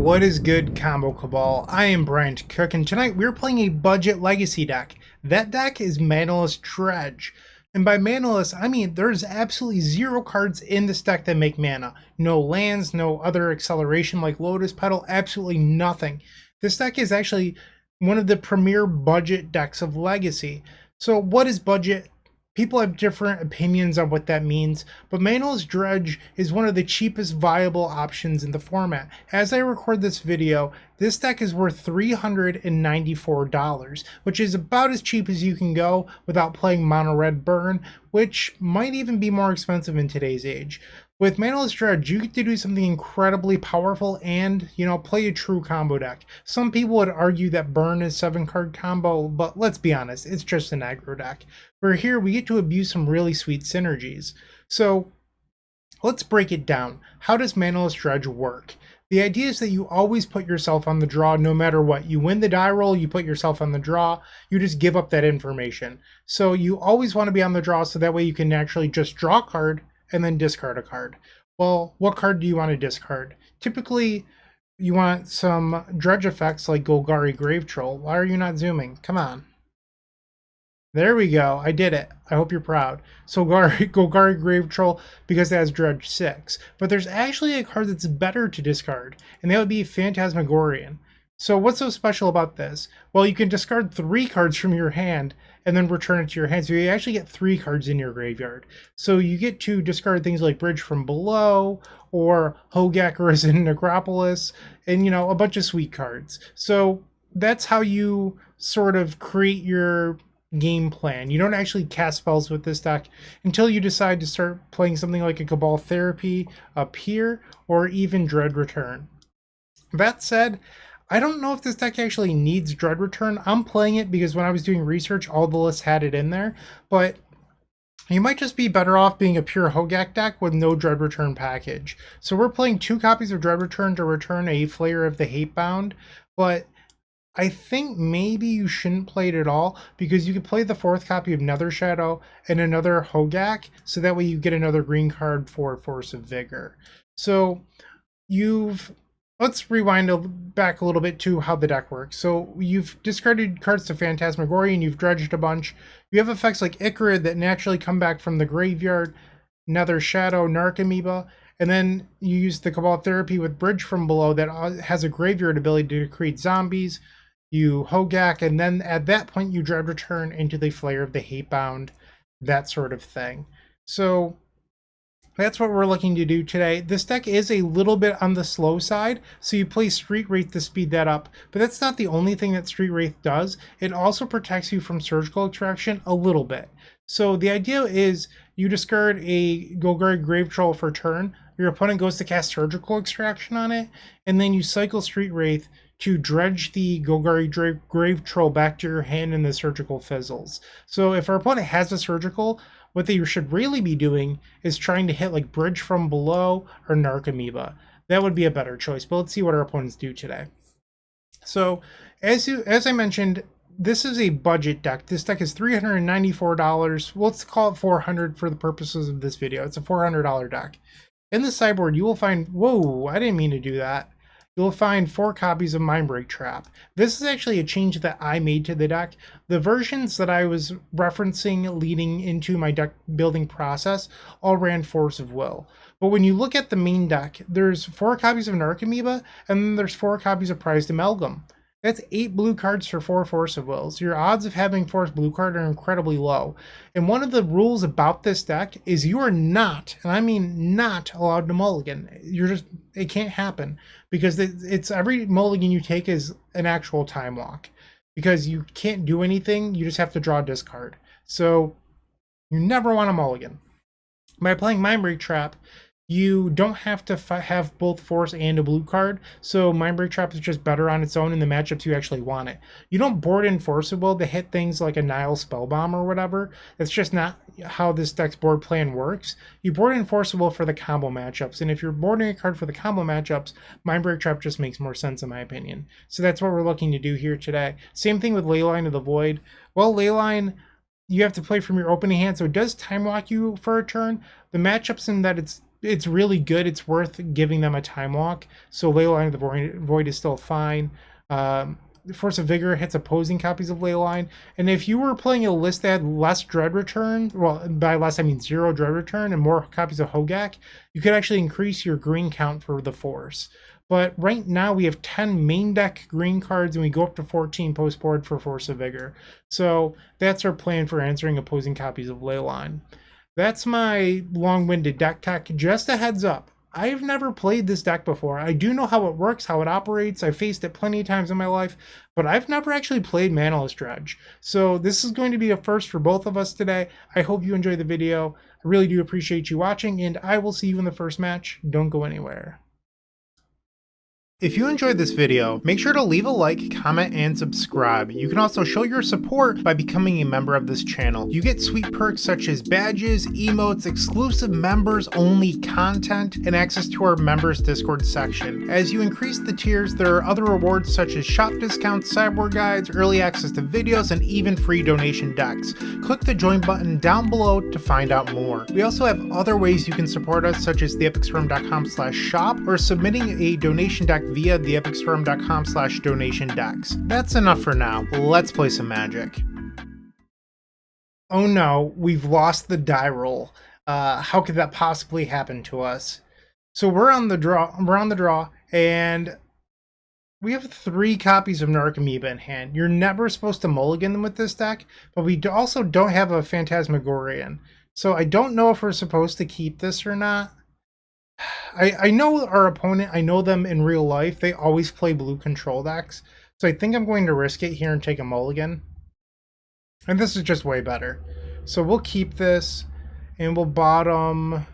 What is good, Combo Cabal? I am Bryant Cook, and tonight we're playing a budget legacy deck. That deck is Manaless Dredge. And by Manaless, I mean there's absolutely zero cards in this deck that make mana. No lands, no other acceleration like Lotus Petal, absolutely nothing. This deck is actually one of the premier budget decks of Legacy. So what is budget? People have different opinions on what that means, but Manaless Dredge is one of the cheapest viable options in the format. As I record this video, this deck is worth $394, which is about as cheap as you can go without playing Mono Red Burn, which might even be more expensive in today's age. With Manaless Dredge, you get to do something incredibly powerful and, play a true combo deck. Some people would argue that Burn is 7-card combo, but let's be honest, it's just an aggro deck. Where here, we get to abuse some really sweet synergies. So, let's break it down. How does Manaless Dredge work? The idea is that you always put yourself on the draw no matter what. You win the die roll, you put yourself on the draw, you just give up that information. So you always want to be on the draw so that way you can actually just draw a card and then discard a card. Well, what card do you want to discard? Typically, you want some dredge effects like Golgari Grave-Troll. Why are you not zooming? Come on. There we go. I did it. I hope you're proud. So Golgari Grave-Troll because it has Dredge 6. But there's actually a card that's better to discard, and that would be Phantasmagorian. So what's so special about this? Well, you can discard 3 cards from your hand and then return it to your hand. So you actually get 3 cards in your graveyard. So you get to discard things like Bridge from Below or Hogak Risen Necropolis and, a bunch of sweet cards. So that's how you sort of create your game plan. You don't actually cast spells with this deck until you decide to start playing something like a Cabal Therapy up here or even Dread Return. That said, I don't know if this deck actually needs Dread Return. I'm playing it because when I was doing research, all the lists had it in there, but you might just be better off being a pure Hogak deck with no Dread Return package. So we're playing 2 copies of Dread Return to return a Flayer of the Hatebound, but I think maybe you shouldn't play it at all because you could play the 4th copy of Nether Shadow and another Hogak, so that way you get another green card for Force of Vigor. So let's rewind back a little bit to how the deck works. So you've discarded cards to Phantasmagorian, you've dredged a bunch. You have effects like Ichorid that naturally come back from the graveyard, Nether Shadow, Narcomoeba, and then you use the Cabal Therapy with Bridge from Below that has a graveyard ability to create zombies. You Hogak, and then at that point you Dread Return into the Flayer of the Hatebound, that sort of thing. So that's what we're looking to do today. This deck is a little bit on the slow side, so you play Street Wraith to speed that up. But that's not the only thing that Street Wraith does. It also protects you from Surgical Extraction a little bit. So the idea is you discard a Golgari Grave-Troll for turn, your opponent goes to cast Surgical Extraction on it, and then you cycle Street Wraith to dredge the Golgari Grave-Troll back to your hand in the Surgical Fizzles. So if our opponent has a Surgical, what they should really be doing is trying to hit like Bridge from Below or Narcomoeba. That would be a better choice, but let's see what our opponents do today. So as I mentioned, this is a budget deck. This deck is $394. Let's call it $400 for the purposes of this video. It's a $400 deck. In the sideboard, you will find, whoa, I didn't mean to do that. You'll find 4 copies of Mindbreak Trap. This is actually a change that I made to the deck. The versions that I was referencing leading into my deck building process all ran Force of Will. But when you look at the main deck, there's 4 copies of Narcomoeba, and then there's 4 copies of Prized Amalgam. That's 8 blue cards for 4 Force of Wills. Your odds of having Force blue card are incredibly low. And one of the rules about this deck is you are not, and I mean not, allowed to mulligan. It can't happen. Because it's every mulligan you take is an actual time walk. Because you can't do anything, you just have to draw a discard. So you never want a mulligan. By playing Mindbreak Trap, you don't have to have both Force and a blue card, so Mindbreak Trap is just better on its own in the matchups you actually want it. You don't board in Force of Will to hit things like a Nile Spellbomb or whatever. That's just not how this deck's board plan works. You board in Force of Will for the combo matchups, and if you're boarding a card for the combo matchups, Mindbreak Trap just makes more sense in my opinion. So that's what we're looking to do here today. Same thing with Leyline of the Void. Well, Leyline, you have to play from your opening hand, so it does time lock you for a turn. The matchups in that it's it's really good. It's worth giving them a time walk. So Leyline of the Void is still fine. Force of Vigor hits opposing copies of Leyline. And if you were playing a list that had less Dread Return, well, by less I mean 0 Dread Return and more copies of Hogak, you could actually increase your green count for the Force. But right now we have 10 main deck green cards and we go up to 14 post board for Force of Vigor. So that's our plan for answering opposing copies of Leyline. That's my long-winded deck tech. Just a heads up, I've never played this deck before. I do know how it works, how it operates. I've faced it plenty of times in my life, but I've never actually played Manaless Dredge. So this is going to be a first for both of us today. I hope you enjoy the video. I really do appreciate you watching, and I will see you in the first match. Don't go anywhere. If you enjoyed this video, make sure to leave a like, comment, and subscribe. You can also show your support by becoming a member of this channel. You get sweet perks such as badges, emotes, exclusive members only content, and access to our members Discord section. As you increase the tiers, there are other rewards such as shop discounts, sideboard guides, early access to videos, and even free donation decks. Click the join button down below to find out more. We also have other ways you can support us, such as theepicstorm.com/shop or submitting a donation deck via theepicstorm.com/donation decks. That's enough for now. Let's play some Magic. Oh no, we've lost the die roll. How could that possibly happen to us? So we're on the draw, and we have 3 copies of Narcomoeba in hand. You're never supposed to mulligan them with this deck, but we also don't have a Phantasmagorian. So I don't know if we're supposed to keep this or not. I know our opponent, I know them in real life. They always play blue control decks. So I think I'm going to risk it here and take a mulligan. And this is just way better. So we'll keep this and we'll bottom...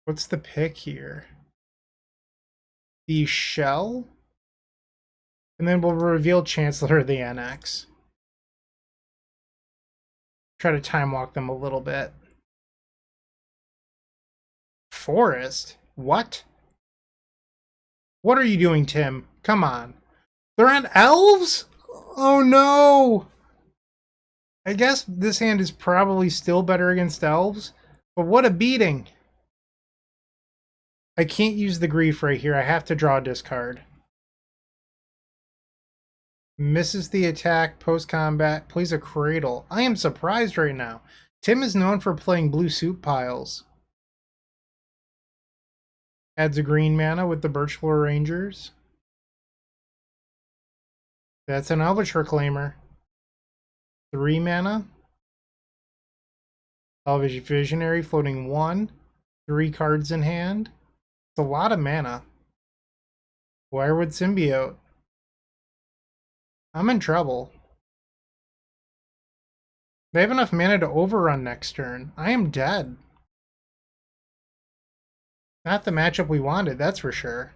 What's the pick here? The Shell? And then we'll reveal Chancellor of the NX. Try to time walk them a little bit. Forest? What? What are you doing, Tim? Come on. They're on elves? Oh no! I guess this hand is probably still better against elves, but what a beating. I can't use the grief right here. I have to draw a discard. Misses the attack post-combat, plays a Cradle. I am surprised right now. Tim is known for playing blue soup piles. Adds a green mana with the Birchfloor Rangers. That's an Elvish Reclaimer. 3 mana. Elvish Visionary floating 1. 3 cards in hand. It's a lot of mana. Wirewood Symbiote. I'm in trouble. They have enough mana to overrun next turn. I am dead. Not the matchup we wanted, that's for sure.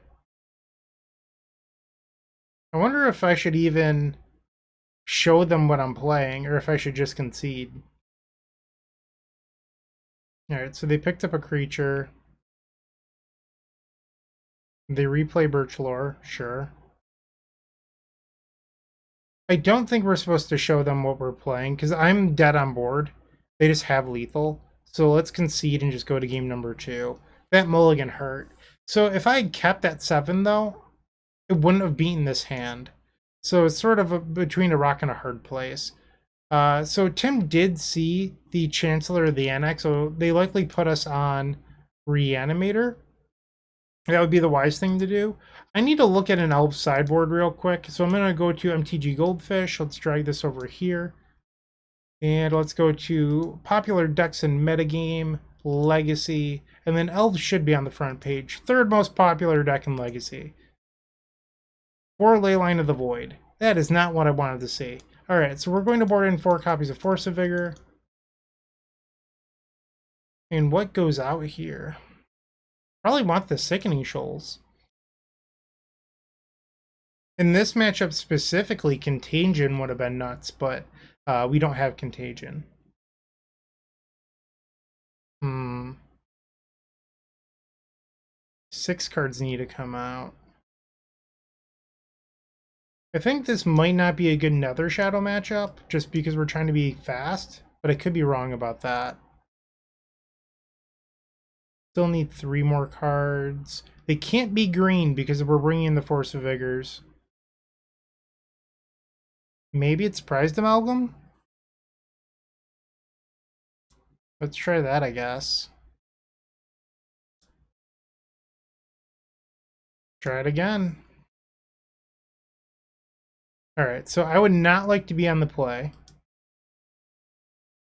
I wonder if I should even show them what I'm playing, or if I should just concede. Alright, so they picked up a creature. They replay Birchlore, sure. I don't think we're supposed to show them what we're playing, because I'm dead on board. They just have lethal. So let's concede and just go to game number 2. That mulligan hurt. So if I had kept that 7, though, it wouldn't have beaten this hand. So it's sort of between a rock and a hard place. So Tim did see the Chancellor of the NX, so they likely put us on Reanimator. That would be the wise thing to do. I need to look at an elf sideboard real quick. So I'm going to go to MTG Goldfish. Let's drag this over here. And let's go to popular decks in metagame, Legacy, and then elves should be on the front page. 3rd most popular deck in Legacy. 4 Leyline of the Void. That is not what I wanted to see. Alright, so we're going to board in 4 copies of Force of Vigor. And what goes out here? Probably want the Sickening Shoals. In this matchup specifically, Contagion would have been nuts, but we don't have Contagion. 6 cards need to come out. I think this might not be a good Nether Shadow matchup, just because we're trying to be fast, but I could be wrong about that. Still need 3 more cards. They can't be green because we're bringing in the Force of Vigors. Maybe it's Prized Amalgam? Let's try that, I guess. Try it again. Alright, so I would not like to be on the play.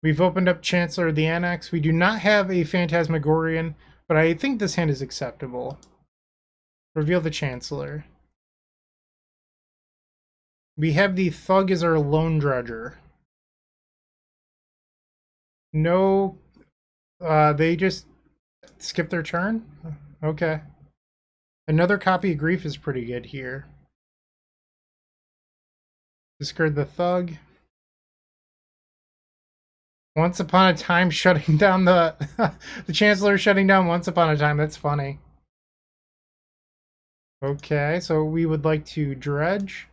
We've opened up Chancellor of the Annex. We do not have a Phantasmagorian, but I think this hand is acceptable. Reveal the Chancellor. We have the Thug as our Lone Dredger. No, they just skip their turn? Okay. Another copy of Grief is pretty good here. Discard the Thug. Once Upon a Time shutting down the... the Chancellor shutting down Once Upon a Time. That's funny. Okay, so we would like to dredge.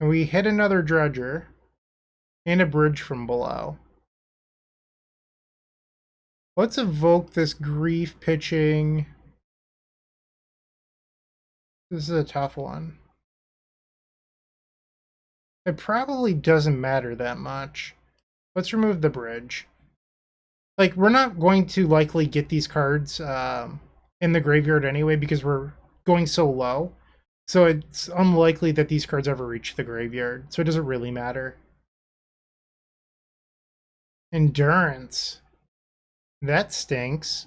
And we hit another dredger. And a bridge from below. Let's evoke this Grief pitching. This is a tough one. It probably doesn't matter that much. Let's remove the bridge. Like, we're not going to likely get these cards in the graveyard anyway because we're going so low. So it's unlikely that these cards ever reach the graveyard. So it doesn't really matter. Endurance. That stinks.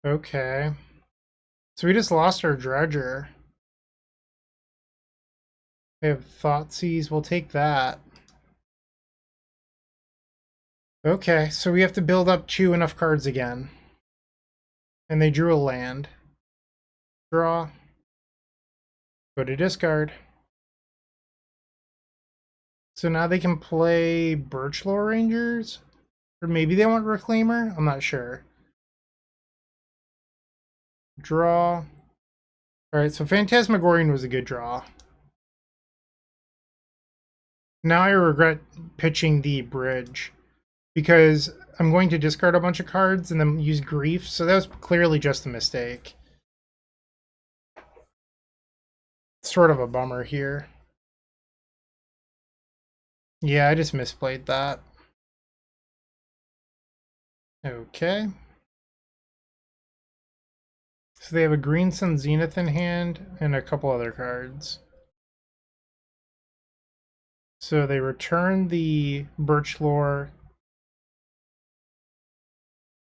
Okay. So we just lost our dredger. We have Thoughtseize. We'll take that. Okay, so we have to build up 2 enough cards again. And they drew a land. Draw. Go to discard. So now they can play Birchlore Rangers? Or maybe they want Reclaimer? I'm not sure. Draw. Alright, so Phantasmagorian was a good draw. Now I regret pitching the bridge because I'm going to discard a bunch of cards and then use Grief, so that was clearly just a mistake. Sort of a bummer here. Yeah, I just misplayed that. Okay. So they have a Green Sun Zenith in hand and a couple other cards. So they return the Birchlore.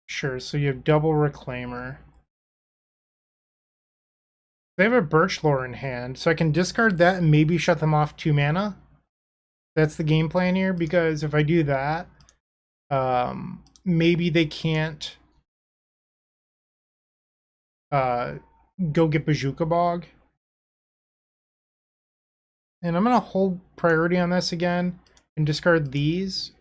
Sure, so you have double Reclaimer. They have a Birchlore in hand, so I can discard that and maybe shut them off 2 mana. That's the game plan here, because if I do that, maybe they can't go get Bazooka Bog. And I'm going to hold priority on this again and discard these.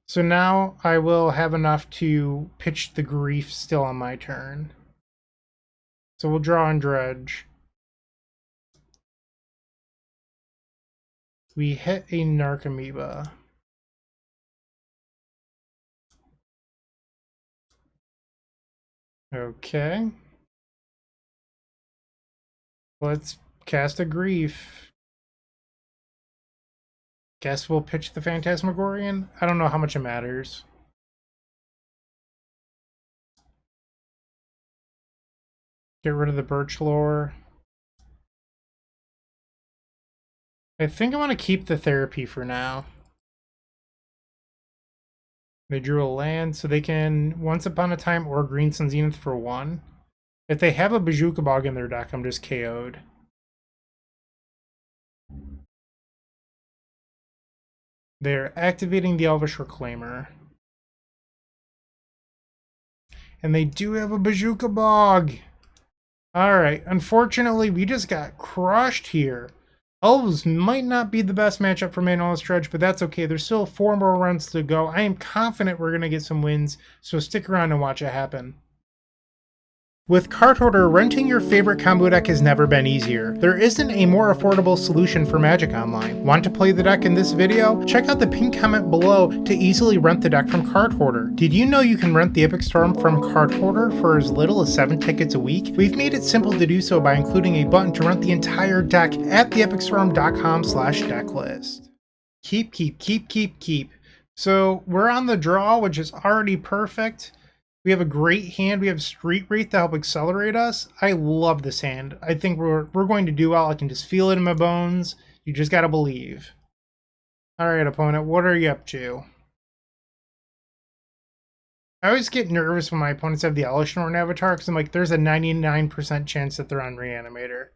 So now I will have enough to pitch the Grief still on my turn. So we'll draw and dredge. We hit a Narcomoeba. Okay. Let's cast a Grief. Guess we'll pitch the Phantasmagorian. I don't know how much it matters. Get rid of the Birchlore. I think I want to keep the Therapy for now. They drew a land, so they can Once Upon a Time or Green Sun Zenith for 1. If they have a Bazooka Bog in their deck, I'm just KO'd. They're activating the Elvish Reclaimer. And they do have a Bazooka Bog! Alright, unfortunately, we just got crushed here. Elves might not be the best matchup for Manaless Dredge, but that's okay. There's still 4 more runs to go. I am confident we're going to get some wins, so stick around and watch it happen. With Card Hoarder, renting your favorite combo deck has never been easier. There isn't a more affordable solution for Magic Online. Want to play the deck in this video? Check out the pinned comment below to easily rent the deck from Card Hoarder. Did you know you can rent the Epic Storm from Card Hoarder for as little as 7 tickets a week? We've made it simple to do so by including a button to rent the entire deck at theepicstorm.com/decklist. Keep. So we're on the draw, which is already perfect. We have a great hand. We have Street Wraith to help accelerate us. I love this hand. I think we're going to do well. I can just feel it in my bones. You just gotta believe. Alright, opponent, what are you up to? I always get nervous when my opponents have the Elesh Norn avatar, because I'm like, there's a 99% chance that they're on Reanimator.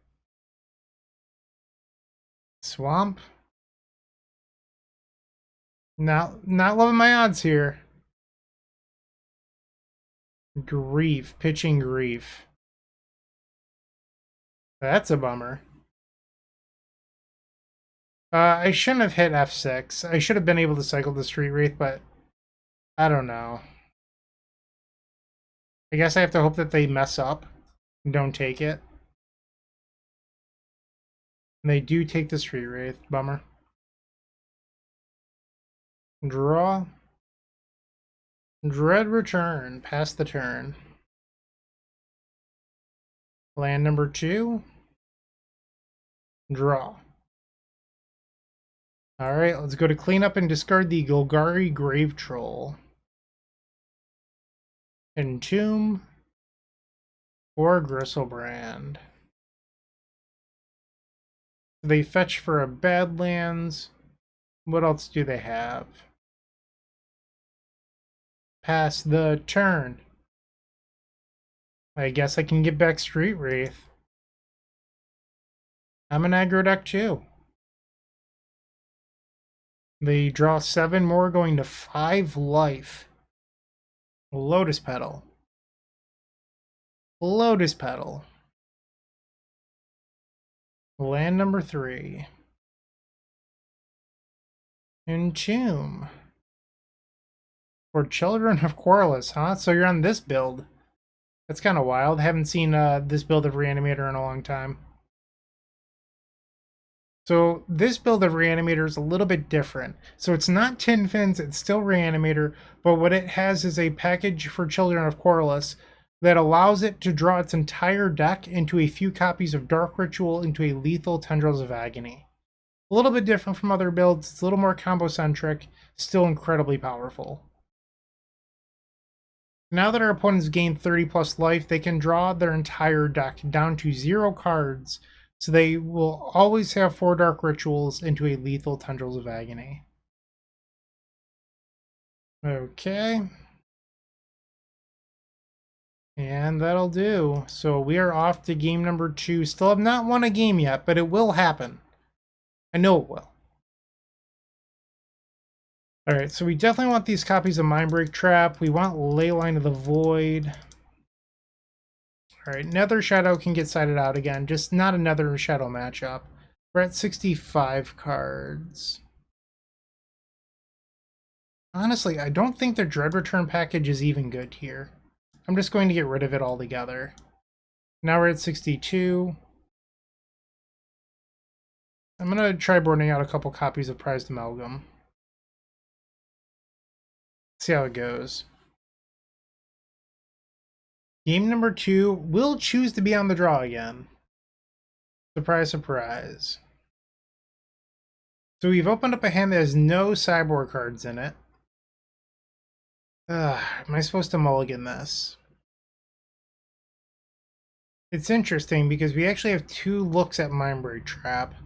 Swamp? Not loving my odds here. Grief. Pitching Grief. That's a bummer. I shouldn't have hit F6. I should have been able to cycle the Street Wraith, but I don't know. I guess I have to hope that they mess up and don't take it. And they do take the Street Wraith. Bummer. Draw. Dread Return. Pass the turn. Land number 2. Draw. Alright, let's go to cleanup and discard the Golgari Grave-Troll. Entomb. Or Gristlebrand. They fetch for a Badlands. What else do they have? Pass the turn. I guess I can get back Street Wraith. I'm an aggro deck too. They draw 7 more, going to 5 life. Lotus Petal. Lotus Petal. Land number 3. Entomb. For Children of Quarrelus, huh? So you're on this build. That's kind of wild. Haven't seen this build of Reanimator in a long time. So this build of Reanimator is a little bit different. So it's not Tin Fins, it's still Reanimator, but what it has is a package for Children of Quarrelus that allows it to draw its entire deck into a few copies of Dark Ritual into a lethal Tendrils of Agony. A little bit different from other builds, it's a little more combo-centric, still incredibly powerful. Now that our opponents gain 30 plus life, they can draw their entire deck down to 0 cards, so they will always have 4 Dark Rituals into a lethal Tendrils of Agony. Okay. And that'll do. So we are off to game number 2. Still have not won a game yet, but it will happen. I know it will. Alright, so we definitely want these copies of Mindbreak Trap. We want Leyline of the Void. Alright, Nether Shadow can get sided out again. Just not a Nether Shadow matchup. We're at 65 cards. Honestly, I don't think the Dread Return package is even good here. I'm just going to get rid of it altogether. Now we're at 62. I'm going to try boarding out a couple copies of Prized Amalgam. See how it goes. Game number 2 will choose to be on the draw again. Surprise, surprise. So we've opened up a hand that has no sideboard cards in it. Am I supposed to mulligan this? It's interesting because we actually have 2 looks at Mindbreak Trap,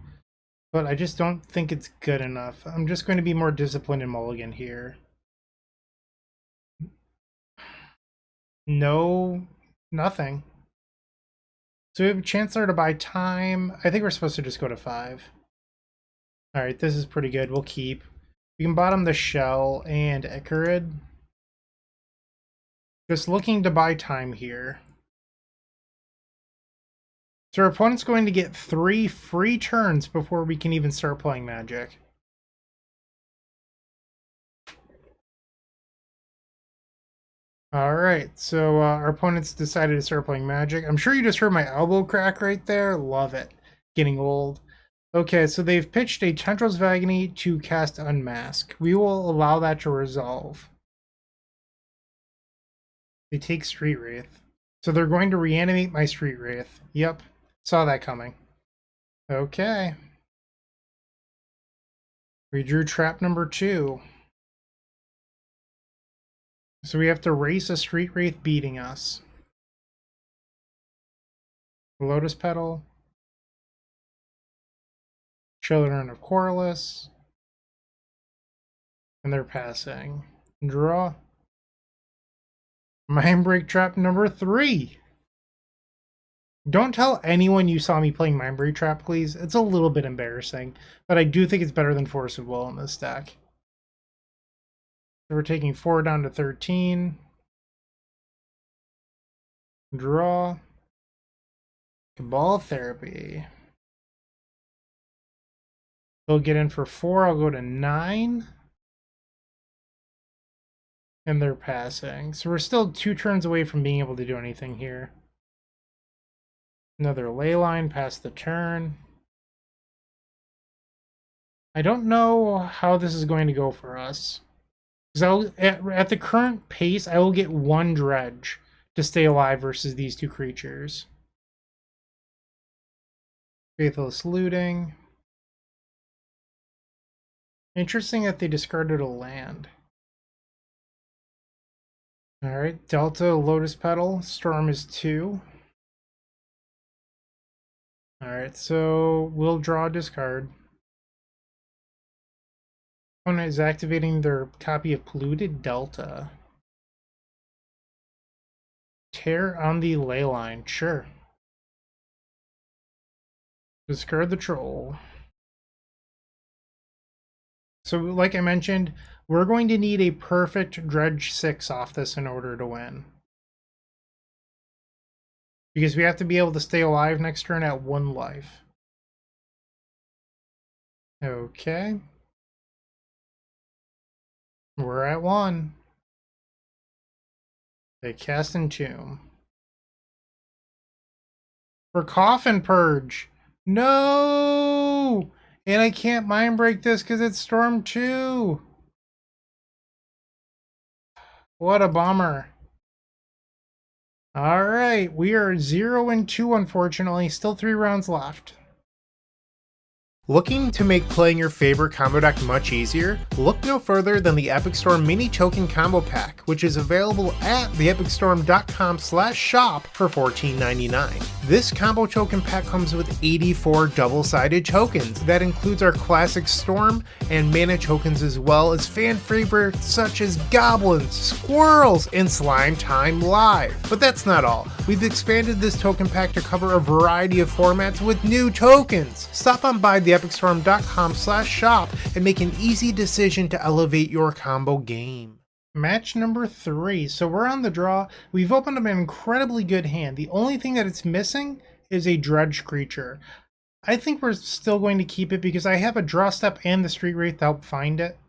but I just don't think it's good enough. I'm just going to be more disciplined in mulligan here. No, nothing. So we have a Chancellor to buy time. I think we're supposed to just go to 5. Alright, this is pretty good. We'll keep. We can bottom the Shell and Ichorid. Just looking to buy time here. So our opponent's going to get 3 free turns before we can even start playing Magic. Alright, so our opponents decided to start playing Magic. I'm sure you just heard my elbow crack right there. Love it. Getting old. Okay, so they've pitched a Tendrils of Agony to cast Unmask. We will allow that to resolve. They take Street Wraith. So they're going to reanimate my Street Wraith. Yep, saw that coming. Okay. We drew trap number 2. So we have to race a Street Wraith beating us. Lotus Petal. Children of Corliss. And they're passing. Draw. Mindbreak trap number 3. Don't tell anyone you saw me playing Mindbreak trap, please. It's a little bit embarrassing, but I do think it's better than Force of Will in this deck. So we're taking 4 down to 13. Draw. Cabal Therapy. They'll get in for 4. I'll go to 9. And they're passing. So we're still 2 turns away from being able to do anything here. Another ley line past the turn. I don't know how this is going to go for us. Because at the current pace, I will get 1 dredge to stay alive versus these 2 creatures. Faithless Looting. Interesting that they discarded a land. Alright, Delta, Lotus Petal, Storm is 2. Alright, so we'll draw a discard. Opponent is activating their copy of Polluted Delta. Tear on the ley line, sure. Discard the troll. So like I mentioned, we're going to need a perfect Dredge 6 off this in order to win. Because we have to be able to stay alive next turn at 1 life. Okay. We're at 1. They cast Entomb. For Coffin Purge! No! And I can't mind break this because it's Storm 2! What a bummer. Alright, we are 0-2 unfortunately. Still 3 rounds left. Looking to make playing your favorite combo deck much easier? Look no further than the Epic Storm Mini Token Combo Pack, which is available at theepicstorm.com/shop for $14.99. This combo token pack comes with 84 double-sided tokens. That includes our classic Storm and mana tokens as well as fan favorites such as Goblins, Squirrels, and Slime Time Live. But that's not all. We've expanded this token pack to cover a variety of formats with new tokens. Stop on by theepicstorm.com/shop and make an easy decision to elevate your combo game. Match number 3. So we're on the draw. We've opened up an incredibly good hand. The only thing that it's missing is a Dredge creature. I think we're still going to keep it because I have a draw step and the Street Wraith to help find it.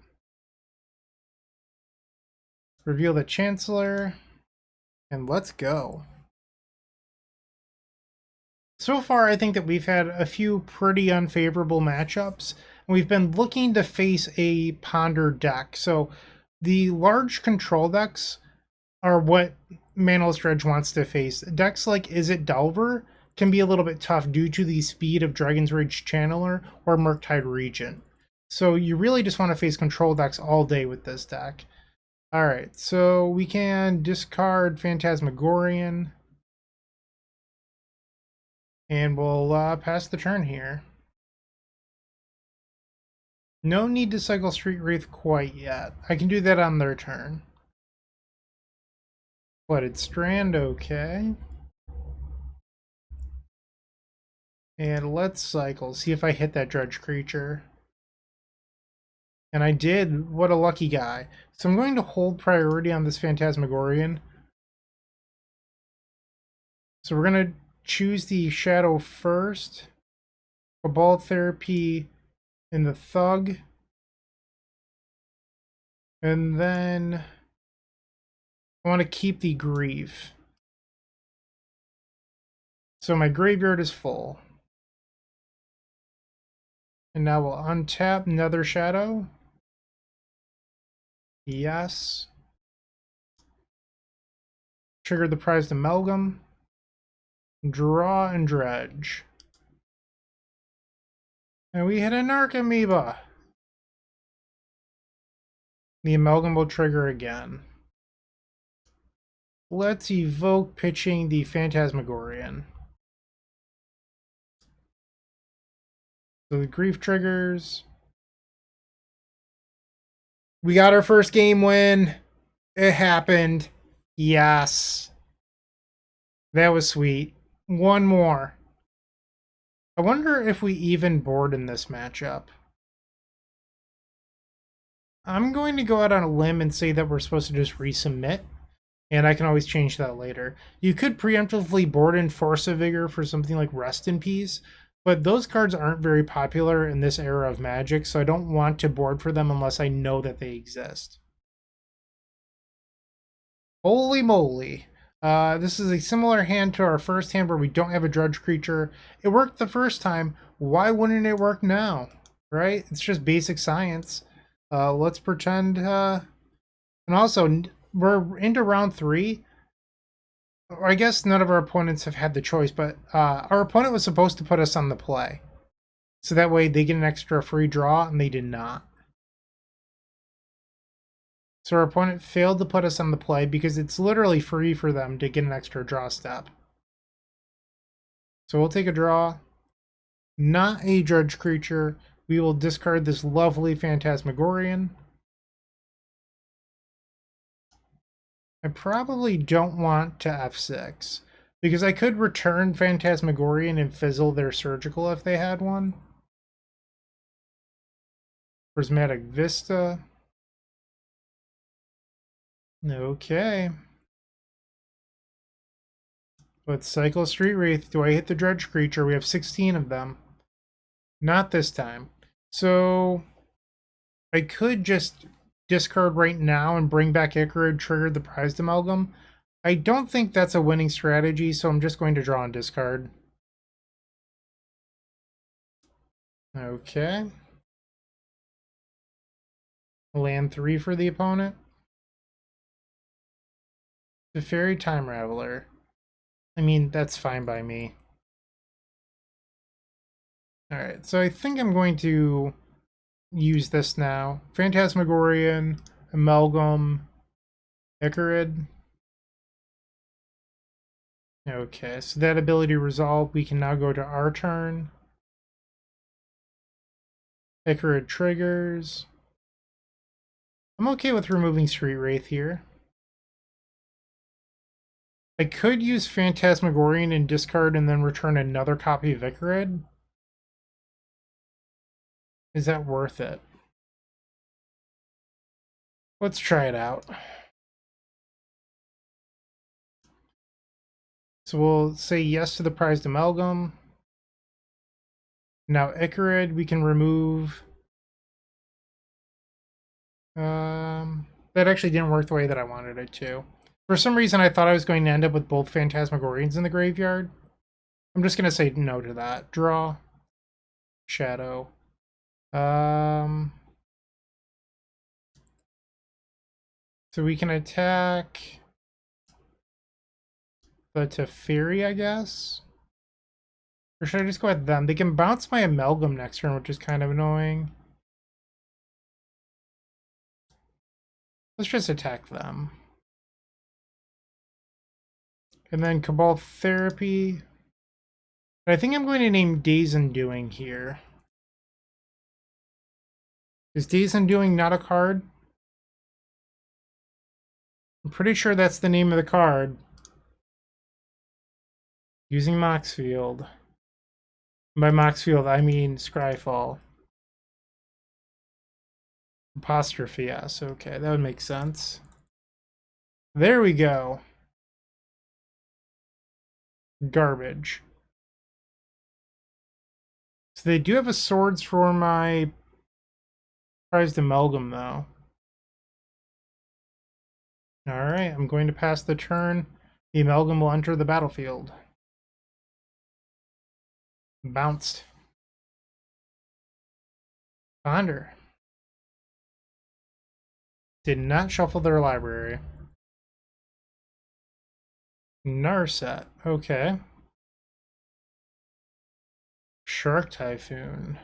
Reveal the Chancellor. And let's go. So far, I think that we've had a few pretty unfavorable matchups. We've been looking to face a Ponder deck. So the large control decks are what Manaless Dredge wants to face. Decks like Is It Delver can be a little bit tough due to the speed of Dragon's Rage Channeler or Murktide Regent. So you really just want to face control decks all day with this deck. Alright, so we can discard Phantasmagorian. And we'll pass the turn here. No need to cycle Street Wraith quite yet. I can do that on their turn. Flooded Strand, okay. And let's cycle, see if I hit that Dredge creature. And I did. What a lucky guy. So I'm going to hold priority on this Phantasmagorian. So we're going to choose the Shadow first. Cabal Therapy in the Thug. And then I want to keep the Grief. So my graveyard is full. And now we'll untap Nether Shadow. Yes. Trigger the prized Amalgam. Draw and Dredge. And we hit a Narcomoeba. The Amalgam will trigger again. Let's evoke pitching the Phantasmagorian. So the Grief triggers. We got our first game win. It happened. Yes. That was sweet. One more. I wonder if we even board in this matchup. I'm going to go out on a limb and say that we're supposed to just resubmit. And I can always change that later. You could preemptively board in Force of Vigor for something like Rest in Peace, but those cards aren't very popular in this era of Magic, so I don't want to board for them unless I know that they exist. Holy moly. This is a similar hand to our first hand where we don't have a Dredge creature. It worked the first time. Why wouldn't it work now? Right? It's just basic science. Let's pretend... and also, we're into round 3. I guess none of our opponents have had the choice, but our opponent was supposed to put us on the play. So that way they get an extra free draw, and they did not. So our opponent failed to put us on the play because it's literally free for them to get an extra draw step. So we'll take a draw. Not a Dredge creature. We will discard this lovely Phantasmagorian. I probably don't want to F6 because I could return Phantasmagorian and fizzle their Surgical if they had one. Prismatic Vista. Okay. Let's cycle Street Wraith. Do I hit the Dredge creature? We have 16 of them. Not this time. So I could just discard right now and bring back Ichorid, trigger the prized Amalgam. I don't think that's a winning strategy, so I'm just going to draw and discard. Okay. Land 3 for the opponent. The Fairy Time Raveler. I mean, that's fine by me. Alright, so I think I'm going to use this now. Phantasmagorian, Amalgam, Ichorid. Okay, so that ability resolved. We can now go to our turn. Ichorid triggers. I'm okay with removing Street Wraith here. I could use Phantasmagorian and discard and then return another copy of Ichorid. Is that worth it? Let's try it out. So we'll say yes to the prized Amalgam. Now Ichorid, we can remove... that actually didn't work the way that I wanted it to. For some reason, I thought I was going to end up with both Phantasmagorians in the graveyard. I'm just going to say no to that. Draw. Shadow. So we can attack the Teferi, I guess? Or should I just go at them? They can bounce my Amalgam next turn, which is kind of annoying. Let's just attack them. And then Cabal Therapy. But I think I'm going to name Days Undoing here. Is Days Undoing not a card? I'm pretty sure that's the name of the card. Using Moxfield. By Moxfield, I mean Scryfall. Apostrophe S. Okay, that would make sense. There we go. Garbage. So they do have a swords for my prized Amalgam, though. Alright, I'm going to pass the turn. The Amalgam will enter the battlefield. Bounced. Ponder. Did not shuffle their library. Narset. Okay. Shark Typhoon.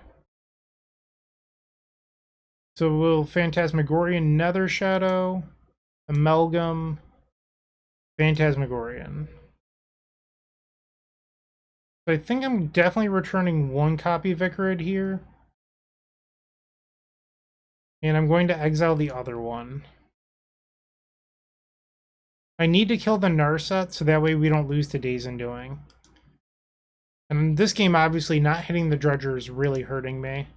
So will Phantasmagorian, Nether Shadow, Amalgam, Phantasmagorian. So I think I'm definitely returning one copy of Ichorid here. And I'm going to exile the other one. I need to kill the Narset so that way we don't lose to Days Undoing. And this game, obviously, not hitting the Dredger is really hurting me.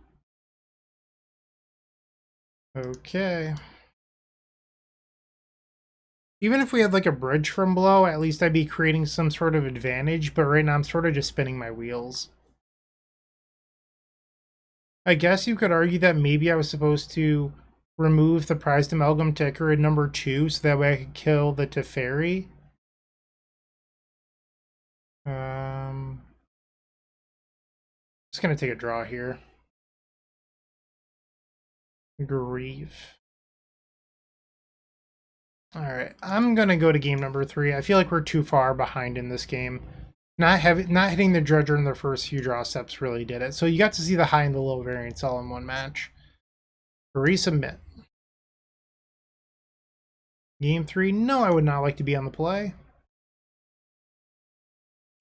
Okay. Even if we had like a bridge from below, at least I'd be creating some sort of advantage, but right now I'm sort of just spinning my wheels. I guess you could argue that maybe I was supposed to remove the prized Amalgam to Ichorid number 2 so that way I could kill the Teferi. Just gonna take a draw here. Grieve. Alright, I'm gonna go to game number 3. I feel like we're too far behind in this game. Not hitting the Dredger in the first few draw steps really did it. So you got to see the high and the low variance all in one match. Resubmit. Game 3, no, I would not like to be on the play.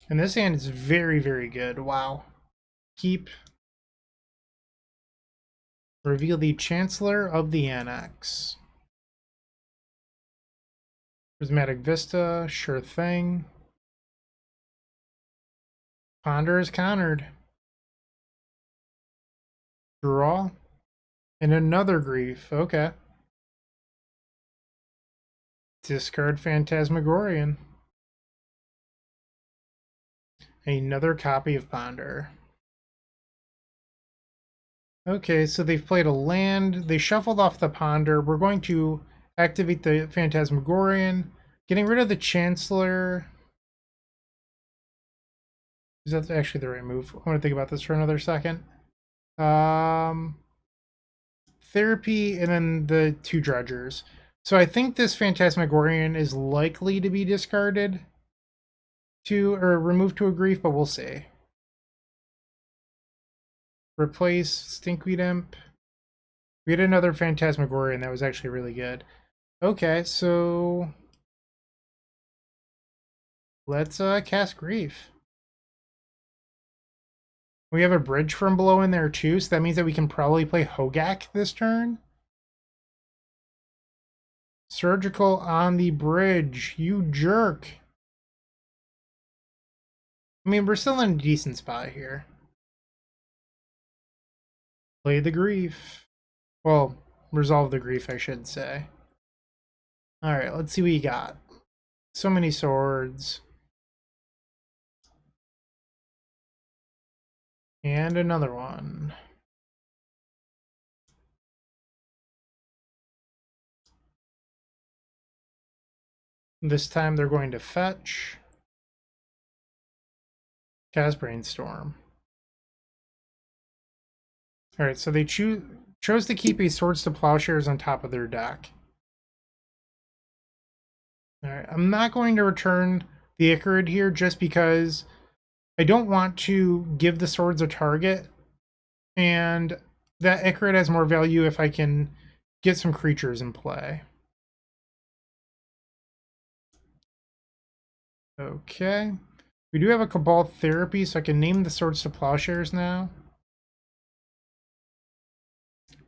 And this hand is very, very good. Wow. Keep. Reveal the Chancellor of the Annex. Prismatic Vista, sure thing. Ponder is countered. Draw. And another Grief. Okay. Discard Phantasmagorian. Another copy of Ponder. Okay, so they've played a land. They shuffled off the Ponder. We're going to activate the Phantasmagorian. Getting rid of the Chancellor. Is that actually the right move? I want to think about this for another second. Therapy and then the 2 Dredgers. So I think this Phantasmagorian is likely to be discarded to, or removed to a Grief, but we'll see. Replace Stinkweed Imp. We had another Phantasmagorian that was actually really good. Okay, so let's cast Grief. We have a bridge from below in there too, so that means that we can probably play Hogak this turn. Surgical on the bridge, you jerk. I mean, we're still in a decent spot here. Play the Grief. Well, resolve the Grief, I should say. Alright, let's see what you got. So many swords. And another one. This time they're going to fetch. Cast Brainstorm. Alright, so they chose to keep a Swords to Plowshares on top of their deck. Alright, I'm not going to return the Ichorid here just because I don't want to give the swords a target. And that Ichorid has more value if I can get some creatures in play. Okay. We do have a Cabal Therapy, so I can name the Swords to Plowshares now.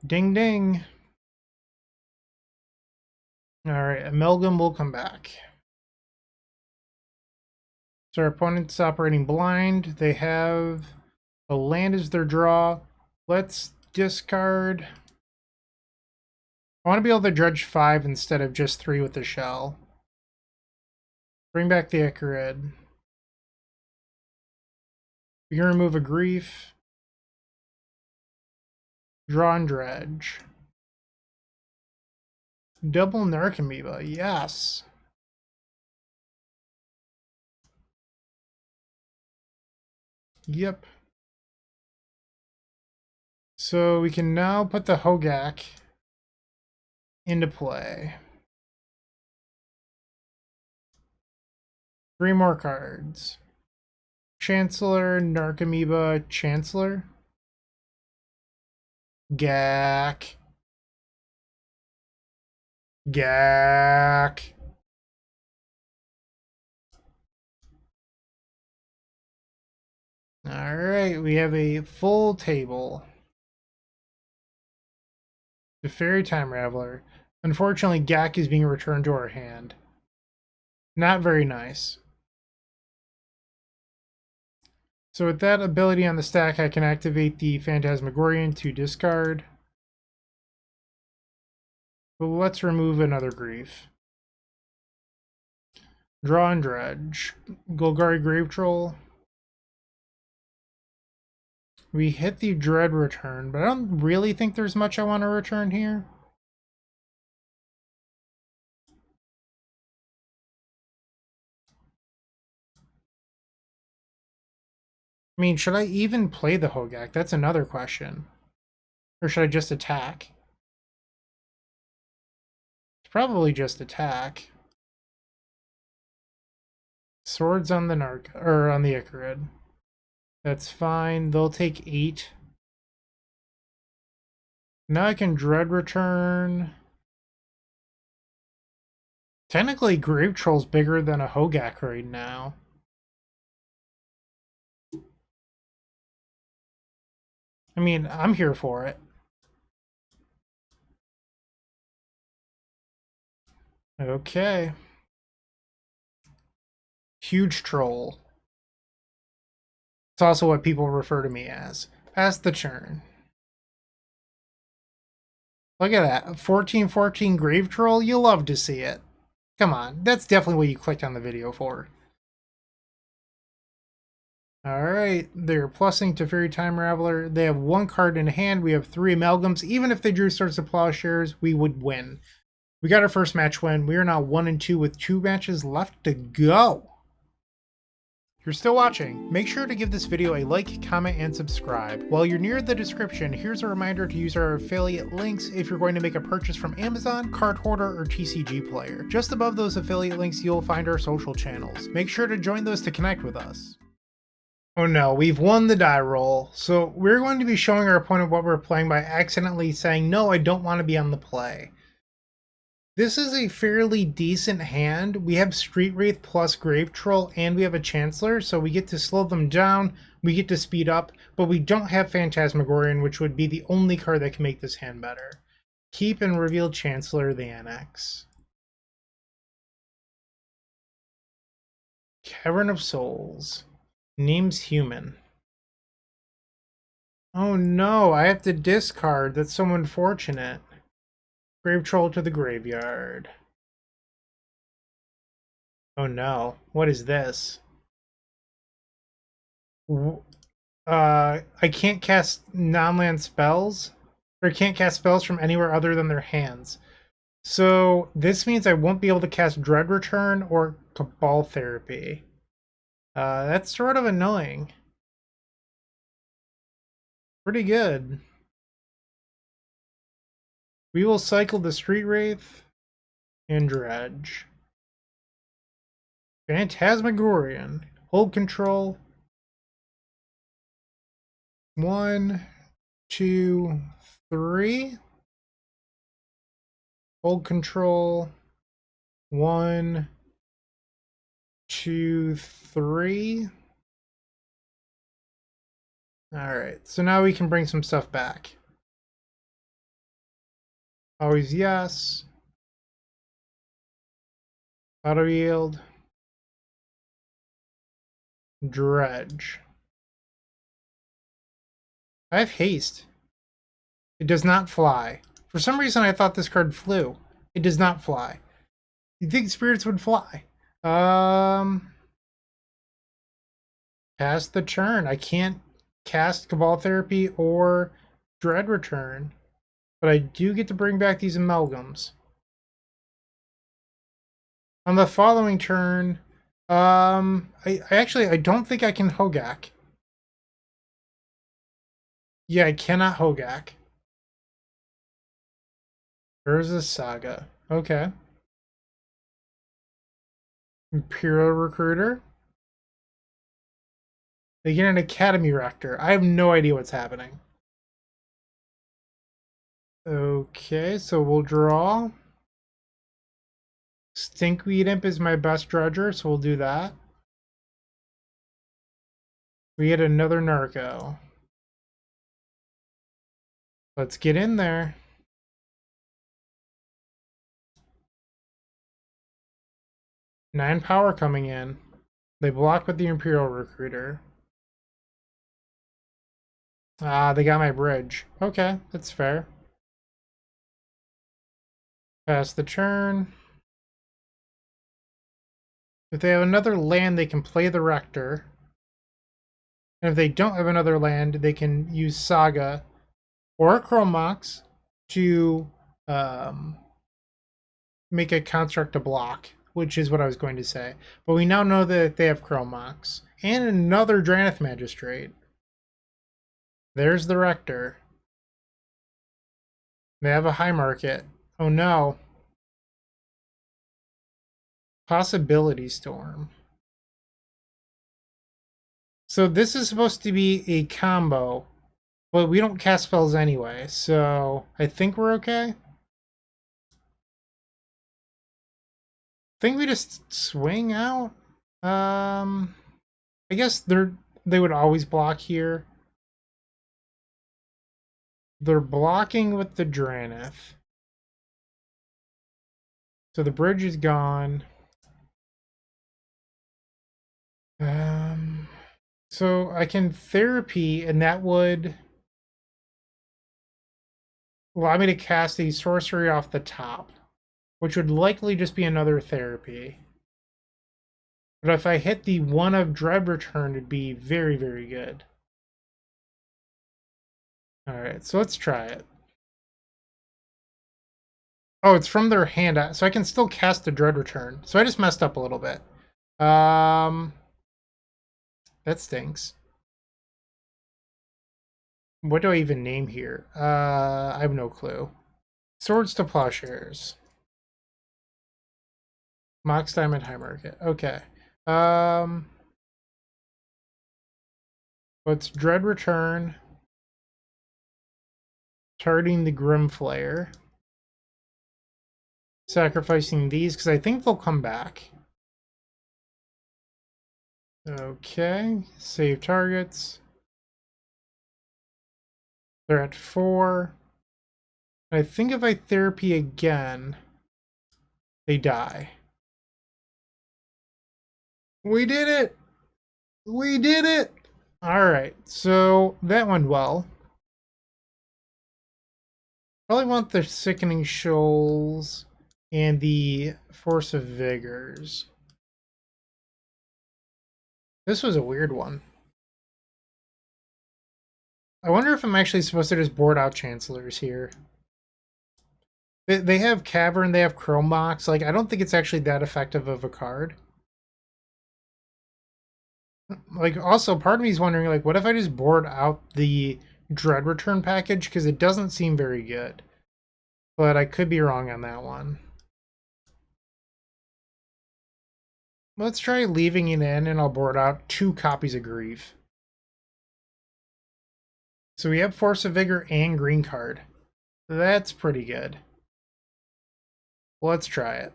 Ding ding. Alright, Amalgam will come back. So our opponent's operating blind. They have a land as their draw. Let's discard. I want to be able to dredge 5 instead of just 3 with the shell. Bring back the Ichorid. We can remove a Grief. Draw and dredge. Double Narcomoeba, yes. Yep. So we can now put the Hogak into play. 3 more cards. Chancellor, Narcomoeba, Chancellor. Gak. Gak. Alright, we have a full table. The Fairy Time Raveler. Unfortunately, Gak is being returned to our hand. Not very nice. So with that ability on the stack, I can activate the Phantasmagorian to discard. But let's remove another grief. Draw and Dredge. Golgari Grave-Troll. We hit the Dread return, but I don't really think there's much I want to return here. I mean, should I even play the Hogak? That's another question. Or should I just attack? It's probably just attack. Swords on the on the Ichorid. That's fine. They'll take 8. Now I can Dread return. Technically, Grave-Troll's bigger than a Hogak right now. I mean, I'm here for it. Okay. Huge troll. It's also what people refer to me as. Pass the turn. Look at that. 14-14 Grave-Troll. You'll love to see it. Come on. That's definitely what you clicked on the video for. Alright. They're plussing to Fairy Time Raveler. They have 1 card in hand. We have 3 Amalgams. Even if they drew Swords of Plowshares, we would win. We got our first match win. We are now 1-2 with 2 matches left to go. If you're still watching, make sure to give this video a like, comment, and subscribe. While you're near the description, here's a reminder to use our affiliate links if you're going to make a purchase from Amazon, Card Hoarder, or TCG Player. Just above those affiliate links, you'll find our social channels. Make sure to join those to connect with us. Oh no, we've won the die roll. So we're going to be showing our opponent what we're playing by accidentally saying, no, I don't want to be on the play. This is a fairly decent hand. We have Street Wraith plus Grave-Troll, and we have a Chancellor, so we get to slow them down, we get to speed up, but we don't have Phantasmagorian, which would be the only card that can make this hand better. Keep and reveal Chancellor the Annex. Cavern of Souls. Name's human. Oh no, I have to discard. That's so unfortunate. Grave-Troll to the graveyard. Oh no, what is this? I can't cast non-land spells, or can't cast spells from anywhere other than their hands. So this means I won't be able to cast Dread Return or Cabal Therapy. That's sort of annoying. Pretty good. We will cycle the Street Wraith and Dredge. Phantasmagorian. Hold control. 1, 2, 3. Hold control. 1, 2, 3. Alright, so now we can bring some stuff back. Always yes. Auto yield. Dredge. I have haste. It does not fly. For some reason I thought this card flew. It does not fly. You'd think spirits would fly. Pass the turn. I can't cast Cabal Therapy or Dread Return. But I do get to bring back these Amalgams. On the following turn, I don't think I can Hogak. Yeah, I cannot Hogak. Urza Saga. Okay. Imperial Recruiter. They get an Academy Rector. I have no idea what's happening. Okay, so we'll draw. Stinkweed Imp is my best dredger, so we'll do that. We get another Narco. Let's get in there. Nine power coming in. They block with the Imperial Recruiter. Ah, they got my bridge. Okay, that's fair. Pass the turn. If they have another land, they can play the Rector. And if they don't have another land, they can use Saga or Chromox to make a construct to block, which is what I was going to say. But we now know that they have Chromox. And another Dranith Magistrate. There's the Rector. They have a high market. Oh no. Possibility Storm. So this is supposed to be a combo, but we don't cast spells anyway, so I think we're okay. I think we just swing out. I guess they would always block here. They're blocking with the Dranith. So the bridge is gone. So I can therapy, and that would allow me to cast a sorcery off the top, which would likely just be another therapy. But if I hit the one of Dread Return, it'd be very, very good. Alright, so let's try it. Oh, it's from their hand, so I can still cast the Dread Return. So I just messed up a little bit. That stinks. What do I even name here? I have no clue. Swords to Plowshares. Mox Diamond High Market. Okay. Let's Dread Return. Targeting the Grimflayer. Sacrificing these, because I think they'll come back. Okay. Save targets. They're at 4. I think if I therapy again, they die. We did it! We did it! Alright, so that went well. Probably want the Sickening Shoals and the Force of Vigors. This was a weird one. I wonder if I'm actually supposed to just board out Chancellors here. They have Cavern, they have Chromox. Like, I don't think it's actually that effective of a card. Like, also, part of me is wondering, like, what if I just board out the Dread Return package? Because it doesn't seem very good. But I could be wrong on that one. Let's try leaving it in, and I'll board out 2 copies of Grief. So we have Force of Vigor and Green card. That's pretty good. Let's try it.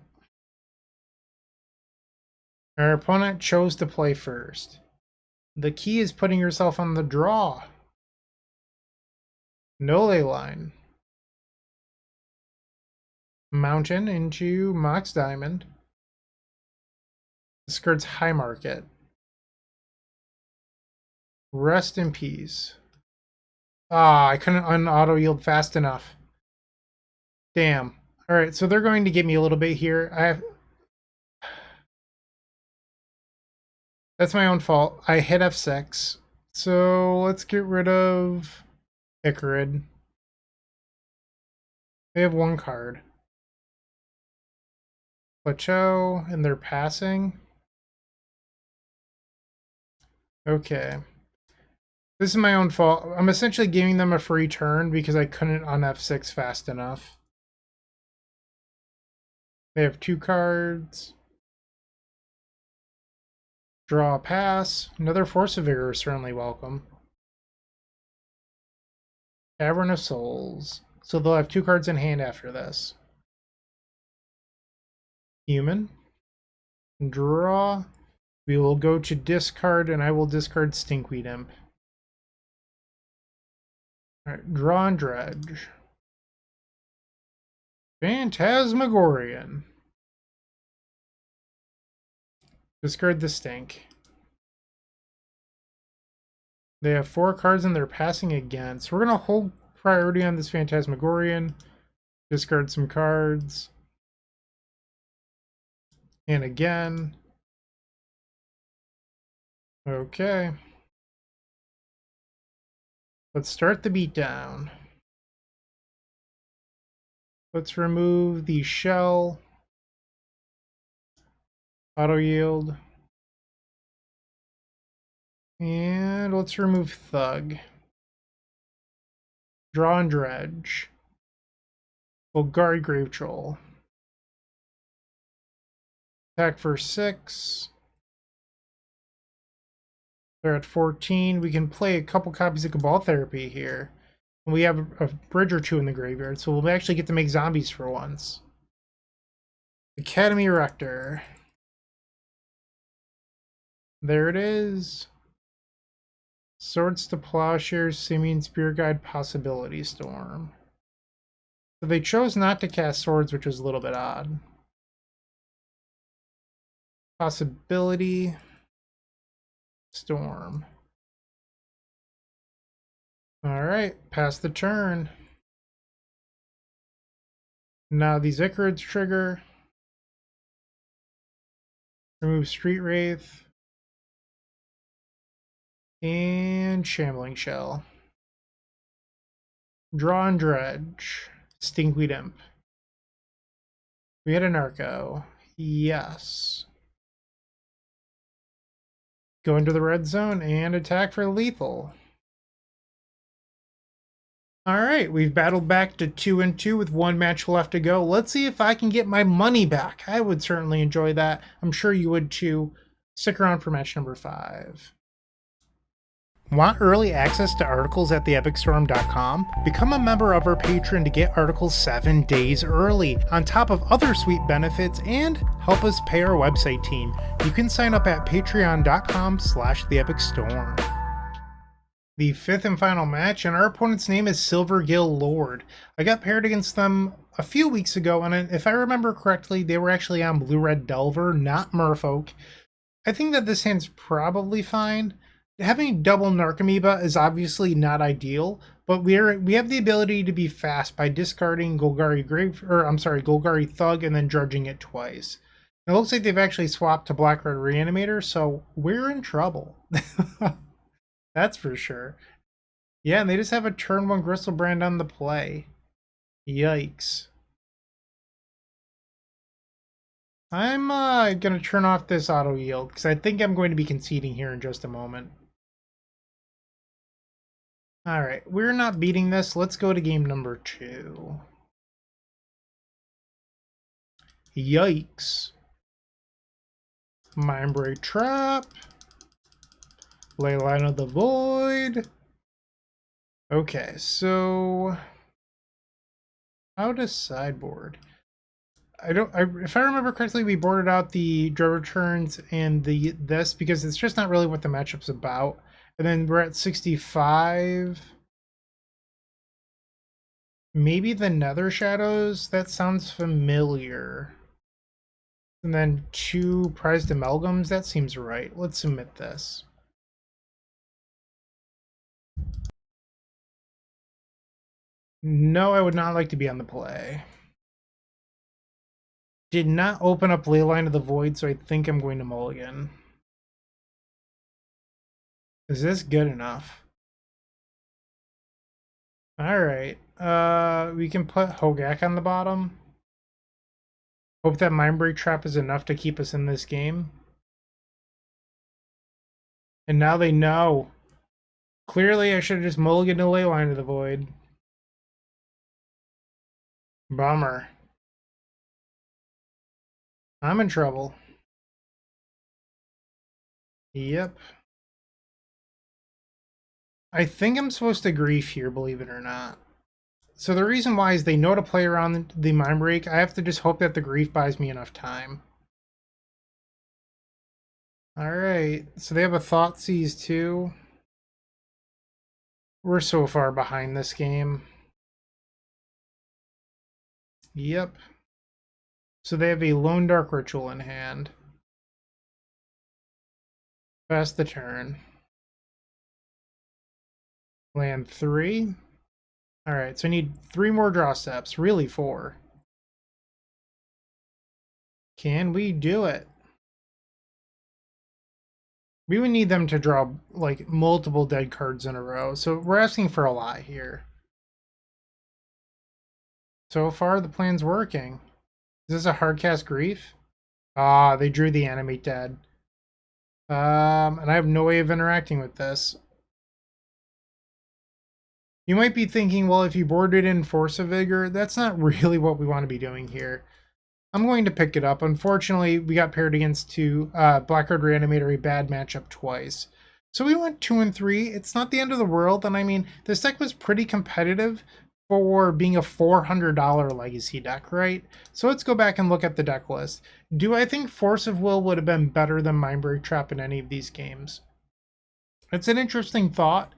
Our opponent chose to play first. The key is putting yourself on the draw. No ley line. Mountain into Mox Diamond. Skirts High Market. Rest in peace. Ah, I couldn't un-auto yield fast enough. Damn. Alright, so they're going to give me a little bit here. That's my own fault. I hit F6. So let's get rid of Ichorid. They have 1 card. Plateau, and they're passing. Okay. This is my own fault. I'm essentially giving them a free turn because I couldn't on F6 fast enough. They have 2 cards. Draw a pass. Another Force of Vigor is certainly welcome. Cavern of Souls. So they'll have 2 cards in hand after this. Human. Draw. We will go to discard, and I will discard Stinkweed Imp. Alright, draw and dredge. Phantasmagorian. Discard the stink. They have 4 cards and they're passing again. So we're going to hold priority on this Phantasmagorian. Discard some cards. And again. Okay. Let's start the beatdown. Let's remove the shell. Auto yield. And let's remove Thug. Draw and dredge. Golgari Grave-Troll. Attack for 6. They're at 14. We can play a couple copies of Cabal Therapy here. And we have a bridge or 2 in the graveyard, so we'll actually get to make zombies for once. Academy Rector. There it is. Swords to Plowshares, Simian Spear Guide, Possibility Storm. So they chose not to cast swords, which was a little bit odd. Possibility Storm. Alright, pass the turn. Now these Ichorids trigger. Remove Street Wraith. And Shambling Shell. Draw and dredge. Stinkweed Imp. We had a Narco. Yes. Go into the red zone and attack for lethal. Alright, we've battled back to 2-2 with 1 match left to go. Let's see if I can get my money back. I would certainly enjoy that. I'm sure you would too. Stick around for match number 5. Want early access to articles at theepicstorm.com? Become a member of our Patreon to get articles 7 days early, on top of other sweet benefits, and help us pay our website team. You can sign up at patreon.com/theepicstorm. The 5th and final match, and our opponent's name is Silvergill Lord. I got paired against them a few weeks ago, and if I remember correctly, they were actually on Blue-Red Delver, not Merfolk. I think that this hand's probably fine. Having double Narcomoeba is obviously not ideal, but we have the ability to be fast by discarding Golgari Thug and then dredging it twice. It looks like they've actually swapped to Black-Red Reanimator, so we're in trouble. That's for sure. Yeah, and they just have a turn 1 Gristlebrand on the play. Yikes. I'm going to turn off this auto yield because I think I'm going to be conceding here in just a moment. Alright, we're not beating this. Let's go to game number 2. Yikes. Mindbreak Trap. Leyline of the Void. Okay, so how to sideboard? If I remember correctly, we boarded out the Dread Returns and this because it's just not really what the matchup's about. And then we're at 65. Maybe the Nether Shadows? That sounds familiar. And then 2 prized amalgams? That seems right. Let's submit this. No, I would not like to be on the play. Did not open up Leyline of the Void, so I think I'm going to mulligan. Is this good enough? Alright. We can put Hogak on the bottom. Hope that Mindbreak Trap is enough to keep us in this game. And now they know. Clearly, I should have just mulliganed a Leyline of the Void. Bummer. I'm in trouble. Yep. I think I'm supposed to grief here, believe it or not. So the reason why is they know to play around the Mindbreak. I have to just hope that the grief buys me enough time. Alright, so they have a Thoughtseize too. We're so far behind this game. Yep. So they have a Lone Dark Ritual in hand. Pass the turn. Land 3. Alright, so I need 3 more draw steps. Really 4. Can we do it? We would need them to draw like multiple dead cards in a row. So we're asking for a lot here. So far the plan's working. Is this a hardcast grief? Ah, they drew the Animate Dead. And I have no way of interacting with this. You might be thinking, well, if you boarded in Force of Vigor, that's not really what we want to be doing here. I'm going to pick it up. Unfortunately, we got paired against two Blackguard Reanimator, a bad matchup twice. So we went 2 and 3. It's not the end of the world, and I mean, this deck was pretty competitive for being a $400 legacy deck, right? So let's go back and look at the deck list. Do I think Force of Will would have been better than Mindbreak Trap in any of these games? It's an interesting thought.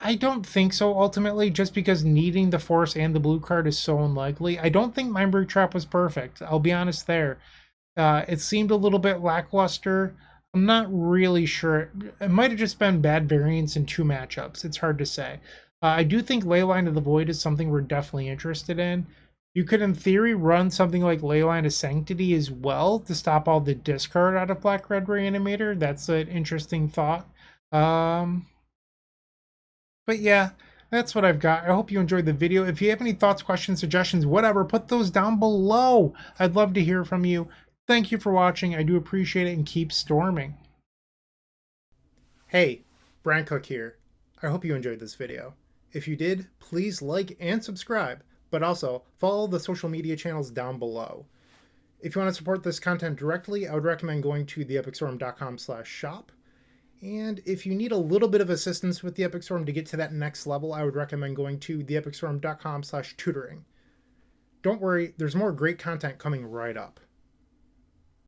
I don't think so, ultimately, just because needing the Force and the blue card is so unlikely. I don't think Mindbreak Trap was perfect. I'll be honest there. It seemed a little bit lackluster. I'm not really sure. It might have just been bad variance in 2 matchups. It's hard to say. I do think Leyline of the Void is something we're definitely interested in. You could, in theory, run something like Leyline of Sanctity as well to stop all the discard out of Black-Red Reanimator. That's an interesting thought. But yeah, that's what I've got. I hope you enjoyed the video. If you have any thoughts, questions, suggestions, whatever, put those down below. I'd love to hear from you. Thank you for watching. I do appreciate it, and keep storming. Hey, Bryant Cook here. I hope you enjoyed this video. If you did, please like and subscribe, but also follow the social media channels down below. If you want to support this content directly, I would recommend going to theepicstorm.com/shop. And if you need a little bit of assistance with the Epic Storm to get to that next level, I would recommend going to theepicstorm.com/tutoring. Don't worry, there's more great content coming right up.